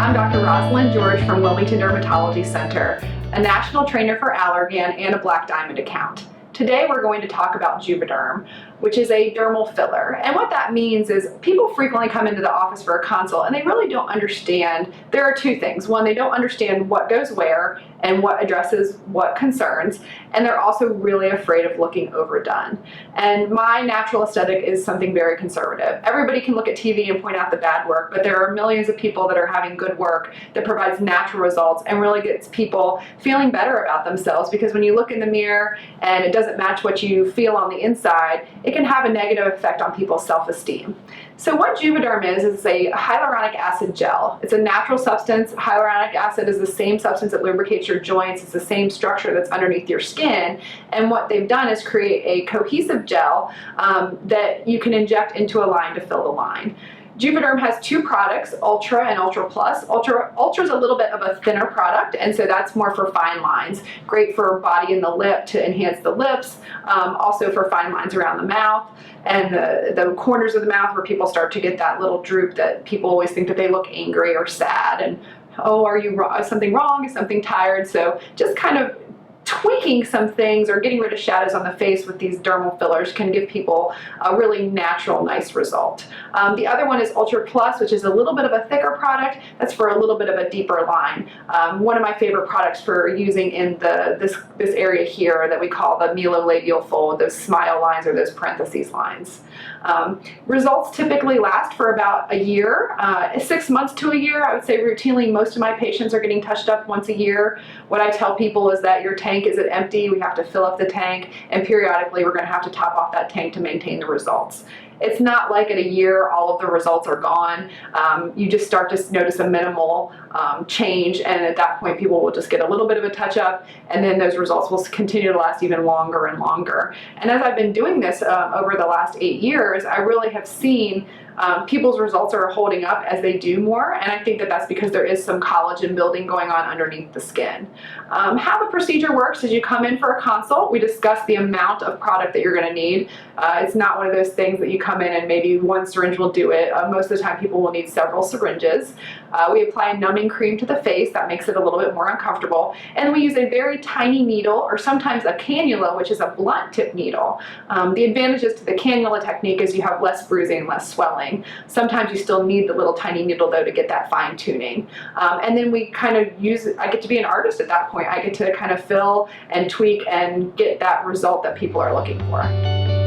I'm Dr. Rosalyn George from Wilmington Dermatology Center, a national trainer for Allergan and a Black Diamond account. Today we're going to talk about Juvederm, which is a dermal filler. And what that means is people frequently come into the office for a consult and they really don't understand. There are two things. One, they don't understand what goes where and what addresses what concerns. And they're also really afraid of looking overdone. And my natural aesthetic is something very conservative. Everybody can look at TV and point out the bad work, but there are millions of people that are having good work that provides natural results and really gets people feeling better about themselves, because when you look in the mirror and it doesn't match what you feel on the inside, it can have a negative effect on people's self-esteem. So what Juvederm is a hyaluronic acid gel. It's a natural substance. Hyaluronic acid is the same substance that lubricates your joints. It's the same structure that's underneath your skin. And what they've done is create a cohesive gel that you can inject into a line to fill the line. Juvederm has two products, Ultra and Ultra Plus. Ultra is a little bit of a thinner product, and so that's more for fine lines. Great for body and the lip to enhance the lips, also for fine lines around the mouth and the corners of the mouth where people start to get that little droop that people always think that they look angry or sad and, oh, is something wrong? Is something tired? So just kind of tweaking some things or getting rid of shadows on the face with these dermal fillers can give people a really natural, nice result. The other one is Ultra Plus, which is a little bit of a thicker product. That's for a little bit of a deeper line. One of my favorite products for using in this area here that we call the melolabial fold, those smile lines or those parentheses lines. Results typically last for about a year, 6 months to a year. I would say routinely most of my patients are getting touched up once a year. What I tell people is that your tank isn't empty. We have to fill up the tank, and periodically we're going to have to top off that tank to maintain the results. It's not like at a year all of the results are gone. You just start to notice a minimal change, and at that point people will just get a little bit of a touch up, and then those results will continue to last even longer and longer. And as I've been doing this over the last 8 years, I really have seen people's results are holding up as they do more, and I think that that's because there is some collagen building going on underneath the skin. How the procedure works is you come in for a consult. We discuss the amount of product that you're going to need. It's not one of those things that you come in and maybe one syringe will do it. Most of the time people will need several syringes. We apply a numbing cream to the face. That makes it a little bit more uncomfortable. And we use a very tiny needle, or sometimes a cannula, which is a blunt tip needle. The advantages to the cannula technique is you have less bruising, less swelling. Sometimes you still need the little tiny needle though to get that fine tuning. And then we kind of I get to be an artist at that point. I get to kind of fill and tweak and get that result that people are looking for.